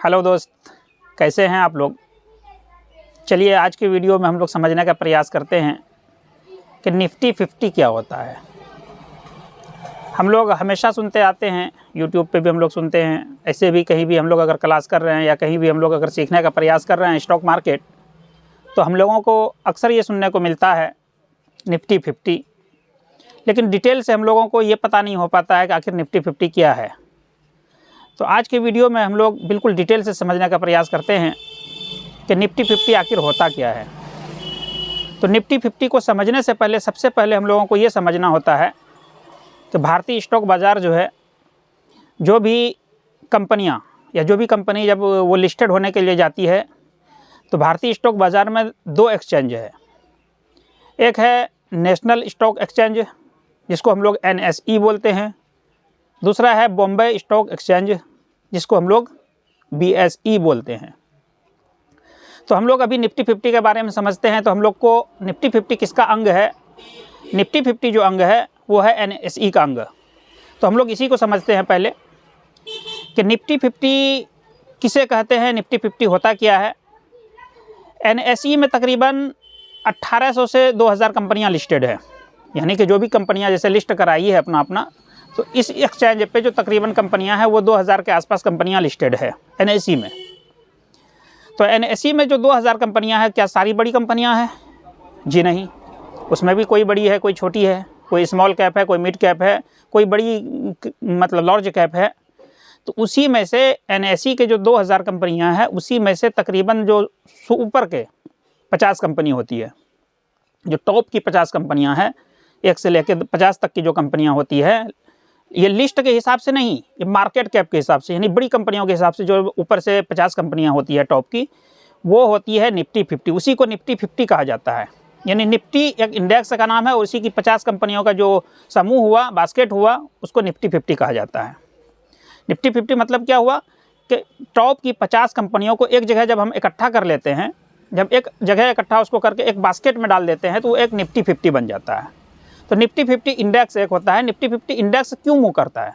Hello दोस्त, कैसे हैं आप लोग। चलिए आज की वीडियो में हम लोग समझने का प्रयास करते हैं कि निफ्टी 50 क्या होता है। हम लोग हमेशा सुनते आते हैं, यूट्यूब पे भी हम लोग सुनते हैं, ऐसे भी कहीं भी हम लोग अगर क्लास कर रहे हैं या कहीं भी हम लोग अगर सीखने का प्रयास कर रहे हैं स्टॉक मार्केट, तो हम लोगों को अक्सर ये सुनने को मिलता है निफ्टी 50। लेकिन डिटेल से हम लोगों को ये पता नहीं हो पाता है कि आखिर निफ्टी 50 क्या है। तो आज के वीडियो में हम लोग बिल्कुल डिटेल से समझने का प्रयास करते हैं कि निफ्टी 50 आखिर होता क्या है। तो निफ्टी 50 को समझने से पहले सबसे पहले हम लोगों को ये समझना होता है कि भारतीय स्टॉक बाज़ार जो है, जो भी कंपनियां या जो भी कंपनी जब वो लिस्टेड होने के लिए जाती है तो भारतीय स्टॉक बाज़ार में दो एक्सचेंज है। एक है नेशनल स्टॉक एक्सचेंज जिसको हम लोग NSE बोलते हैं, दूसरा है बॉम्बे स्टॉक एक्सचेंज जिसको हम लोग BSE बोलते हैं। तो हम लोग अभी निफ्टी 50 के बारे में समझते हैं। तो हम लोग को निफ्टी 50 किसका अंग है। निफ्टी 50 जो अंग है वो है NSE का अंग। तो हम लोग इसी को समझते हैं पहले कि निफ्टी 50 किसे कहते हैं, निफ्टी 50 होता क्या है। NSE में तकरीबन 1800 से 2000 कंपनियां लिस्टेड है, यानी कि जो भी कंपनियां जैसे लिस्ट कराई है अपना, तो इस एक्सचेंज पे जो तकरीबन कंपनियां हैं वो 2000 के आसपास कंपनियां लिस्टेड है NSE में। तो NSE में जो 2000 कंपनियां हैं, क्या सारी बड़ी कंपनियां हैं? जी नहीं, उसमें भी कोई बड़ी है, कोई छोटी है, कोई स्मॉल कैप है, कोई मिड कैप है, कोई बड़ी मतलब लार्ज कैप है। तो उसी में से NSE के जो 2000 कंपनियां हैं उसी में से तकरीबन जो ऊपर के 50 कंपनी होती है, जो टॉप की 50 कंपनियां हैं, 1 से लेकर 50 तक की जो कंपनियां होती है, ये लिस्ट के हिसाब से नहीं, ये मार्केट कैप के हिसाब से, यानी बड़ी कंपनियों के हिसाब से जो ऊपर से 50 कंपनियां होती है टॉप की, वो होती है निफ्टी 50। उसी को निफ्टी 50 कहा जाता है। यानी निफ्टी एक इंडेक्स का नाम है और उसी की 50 कंपनियों का जो समूह हुआ, बास्केट हुआ, उसको निफ्टी 50 कहा जाता है। निफ्टी 50 मतलब क्या हुआ कि टॉप की 50 कंपनियों को एक जगह जब हम इकट्ठा कर लेते हैं, जब एक जगह इकट्ठा उसको करके एक बास्केट में डाल देते हैं तो वो एक निफ्टी 50 बन जाता है। तो निफ्टी 50 इंडेक्स एक होता है। निफ्टी 50 इंडेक्स क्यों मूव करता है,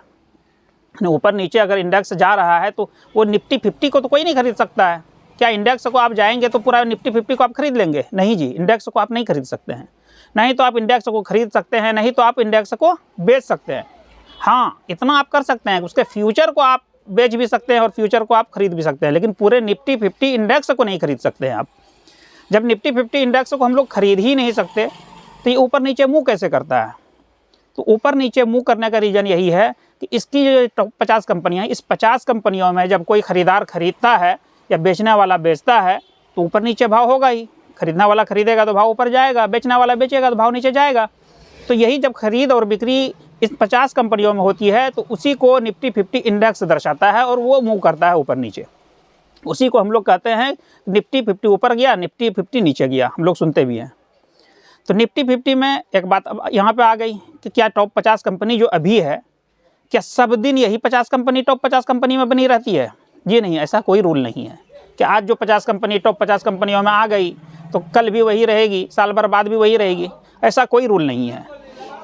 ऊपर नीचे अगर इंडेक्स जा रहा है तो वो निफ्टी 50 को तो कोई नहीं खरीद सकता है। क्या इंडेक्स को आप जाएंगे तो पूरा निफ्टी 50 को आप खरीद लेंगे? नहीं जी, इंडेक्स को आप नहीं खरीद सकते हैं। नहीं तो आप इंडेक्स को खरीद सकते हैं, नहीं तो आप इंडेक्स को बेच सकते हैं। हाँ, इतना आप कर सकते हैं, उसके फ्यूचर को आप बेच भी सकते हैं और फ्यूचर को आप खरीद भी सकते हैं, लेकिन पूरे निफ्टी 50 इंडेक्स को नहीं खरीद सकते हैं आप। जब निफ्टी 50 इंडेक्स को हम लोग खरीद ही नहीं सकते तो ये ऊपर नीचे मूव कैसे करता है। तो ऊपर नीचे मूव करने का रीज़न यही है कि इसकी जो टॉप 50 कंपनियां हैं, इस 50 कंपनियों में जब कोई ख़रीदार खरीदता है या बेचने वाला बेचता है तो ऊपर नीचे भाव होगा ही। खरीदने वाला खरीदेगा तो भाव ऊपर जाएगा, बेचने वाला बेचेगा तो भाव नीचे जाएगा। तो यही जब खरीद और बिक्री इस 50 कंपनियों में होती है तो उसी को निफ्टी 50 इंडेक्स दर्शाता है और वो मूव करता है ऊपर नीचे। उसी को हम लोग कहते हैं निफ्टी 50 ऊपर गया, निफ्टी 50 नीचे गया, हम लोग सुनते भी हैं। तो निफ्टी 50 में एक बात अब यहाँ पे आ गई कि क्या टॉप 50 कंपनी जो अभी है, क्या सब दिन यही 50 कंपनी टॉप 50 कंपनी में बनी रहती है? जी नहीं, ऐसा कोई रूल नहीं है कि आज जो 50 कंपनी टॉप 50 कंपनियों में आ गई तो कल भी वही रहेगी, साल भर बाद भी वही रहेगी। ऐसा कोई रूल नहीं है।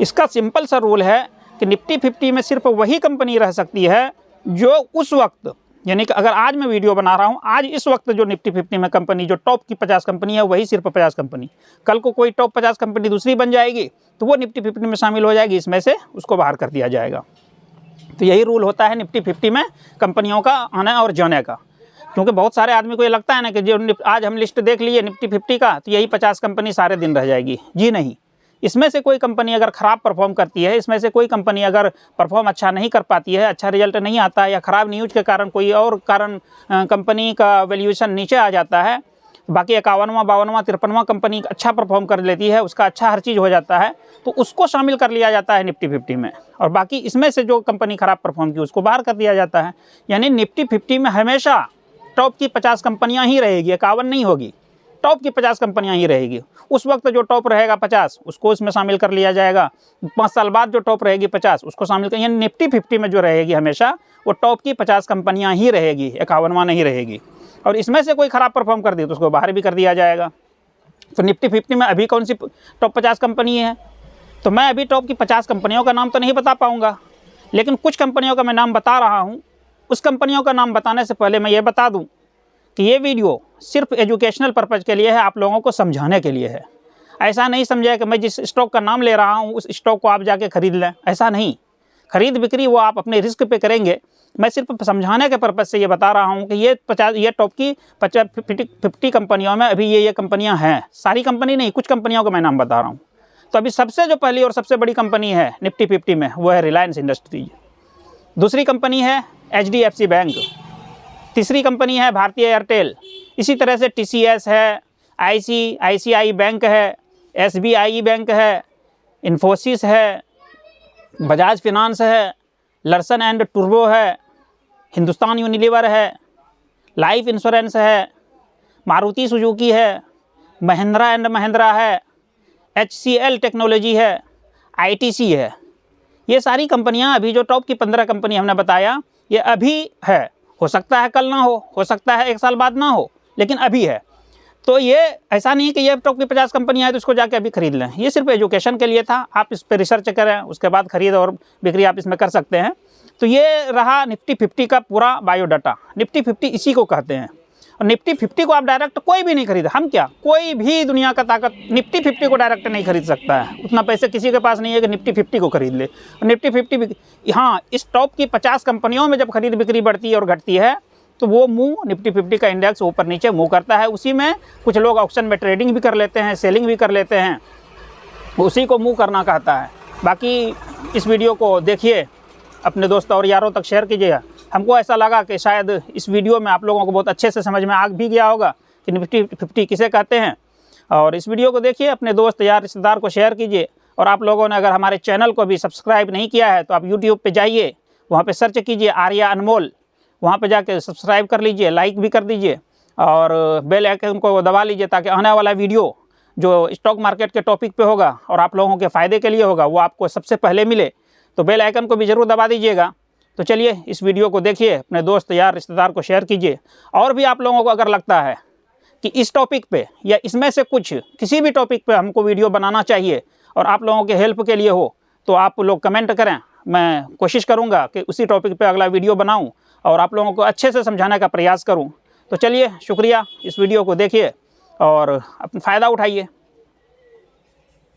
इसका सिंपल सा रूल है कि निफ्टी 50 में सिर्फ वही कंपनी रह सकती है जो उस वक्त, यानी कि अगर आज मैं वीडियो बना रहा हूँ, आज इस वक्त जो निफ्टी 50 में कंपनी जो टॉप की 50 कंपनी है वही सिर्फ 50 कंपनी। कल को कोई टॉप 50 कंपनी दूसरी बन जाएगी तो वो निफ्टी 50 में शामिल हो जाएगी, इसमें से उसको बाहर कर दिया जाएगा। तो यही रूल होता है निफ्टी 50 में कंपनियों का आने और जाने का। क्योंकि बहुत सारे आदमी को ये लगता है ना कि जो आज हम लिस्ट देख लिए निफ्टी 50 का तो यही 50 कंपनी सारे दिन रह जाएगी। जी नहीं, इसमें से कोई कंपनी अगर ख़राब परफॉर्म करती है, इसमें से कोई कंपनी अगर परफॉर्म अच्छा नहीं कर पाती है, अच्छा रिजल्ट नहीं आता है या ख़राब न्यूज़ के कारण कोई और कारण कंपनी का वैल्यूएशन नीचे आ जाता है, बाकी 51वां 52वां 53वां कंपनी अच्छा परफॉर्म कर लेती है, उसका अच्छा हर चीज़ हो जाता है, तो उसको शामिल कर लिया जाता है निफ्टी 50 में। और बाकी इसमें से जो कंपनी ख़राब परफॉर्म की उसको बाहर कर दिया जाता है। यानी निफ्टी 50 में हमेशा टॉप की 50 कंपनियाँ ही रहेगी, 51 नहीं होगी, टॉप की 50 कंपनियां ही रहेगी। उस वक्त जो टॉप रहेगा 50 उसको इसमें शामिल कर लिया जाएगा, 5 साल बाद जो टॉप रहेगी 50 उसको शामिल कर, यानी निफ्टी 50 में जो रहेगी हमेशा वो टॉप की 50 कंपनियां ही रहेगी, 51वां नहीं रहेगी। और इसमें से कोई ख़राब परफॉर्म कर दी तो उसको बाहर भी कर दिया जाएगा। तो निफ्टी 50 में अभी कौन सी टॉप 50 कंपनी है, तो मैं अभी टॉप की 50 कंपनियों का नाम तो नहीं बता पाऊँगा, लेकिन कुछ कंपनियों का मैं नाम बता रहा हूँ। उस कंपनियों का नाम बताने से पहले मैं ये बता दूं कि ये वीडियो सिर्फ एजुकेशनल पर्पज़ के लिए है, आप लोगों को समझाने के लिए है। ऐसा नहीं समझे कि मैं जिस स्टॉक का नाम ले रहा हूँ उस स्टॉक को आप जाके खरीद लें, ऐसा नहीं। खरीद बिक्री वो आप अपने रिस्क पे करेंगे। मैं सिर्फ समझाने के पर्पज़ से ये बता रहा हूँ कि ये टॉप की 50 कंपनियों में अभी ये कंपनियाँ हैं। सारी कंपनी नहीं, कुछ कंपनियों का मैं नाम बता रहा हूँ। तो अभी सबसे जो पहली और सबसे बड़ी कंपनी है निफ्टी 50 में, वो है रिलायंस इंडस्ट्रीज। दूसरी कंपनी है HDFC बैंक। तीसरी कंपनी है भारतीय एयरटेल। इसी तरह से TCS है, ICICI बैंक है, SBI बैंक है, इन्फोसिस है, बजाज फिनांस है, लर्सन एंड टुर्बो है, हिंदुस्तान यूनिलीवर है, लाइफ इंश्योरेंस है, मारुति सुजुकी है, महिंद्रा एंड महिंद्रा है, HCL टेक्नोलॉजी है, ITC है। ये सारी कंपनियां अभी जो टॉप की 15 कंपनी हमने बताया, ये अभी है। हो सकता है कल ना हो सकता है 1 साल बाद ना हो, लेकिन अभी है। तो ये ऐसा नहीं कि ये टॉप की 50 कंपनियां हैं तो इसको जाके अभी खरीद लें। ये सिर्फ एजुकेशन के लिए था। आप इस पर रिसर्च करें, उसके बाद खरीद और बिक्री आप इसमें कर सकते हैं। तो ये रहा निफ्टी 50 का पूरा बायोडाटा। निफ्टी 50 इसी को कहते हैं। और निफ्टी 50 को आप डायरेक्ट कोई भी नहीं खरीदा। हम क्या, कोई भी दुनिया का ताकत निफ्टी 50 को डायरेक्ट नहीं खरीद सकता है। उतना पैसे किसी के पास नहीं है कि निफ्टी 50 को खरीद ले। और निफ्टी 50 हाँ, इस टॉप की 50 कंपनियों में जब खरीद बिक्री बढ़ती है और घटती है तो वो निफ्टी 50 का इंडेक्स ऊपर नीचे मूव करता है। उसी में कुछ लोग ऑप्शन में ट्रेडिंग भी कर लेते हैं, सेलिंग भी कर लेते हैं, उसी को मूव करना कहता है। बाकी इस वीडियो को देखिए, अपने दोस्तों और यारों तक शेयर कीजिए। हमको ऐसा लगा कि शायद इस वीडियो में आप लोगों को बहुत अच्छे से समझ में आ भी गया होगा कि निफ्टी 50 किसे कहते हैं। और इस वीडियो को देखिए, अपने दोस्त यार रिश्तेदार को शेयर कीजिए। और आप लोगों ने अगर हमारे चैनल को भी सब्सक्राइब नहीं किया है तो आप यूट्यूब पे जाइए, वहाँ पे सर्च कीजिए आर्या अनमोल, वहाँ पे जाके सब्सक्राइब कर लीजिए, लाइक भी कर दीजिए और बेल आइकन को दबा लीजिए, ताकि आने वाला वीडियो जो स्टॉक मार्केट के टॉपिक पे होगा और आप लोगों के फ़ायदे के लिए होगा वो आपको सबसे पहले मिले। तो बेल आइकन को भी ज़रूर दबा दीजिएगा। तो चलिए इस वीडियो को देखिए, अपने दोस्त यार रिश्तेदार को शेयर कीजिए। और भी आप लोगों को अगर लगता है कि इस टॉपिक पे या इसमें से कुछ किसी भी टॉपिक पे हमको वीडियो बनाना चाहिए और आप लोगों के हेल्प के लिए हो, तो आप लोग कमेंट करें। मैं कोशिश करूँगा कि उसी टॉपिक पे अगला वीडियो बनाऊँ और आप लोगों को अच्छे से समझाने का प्रयास करूँ। तो चलिए, शुक्रिया। इस वीडियो को देखिए और अपना फ़ायदा उठाइए।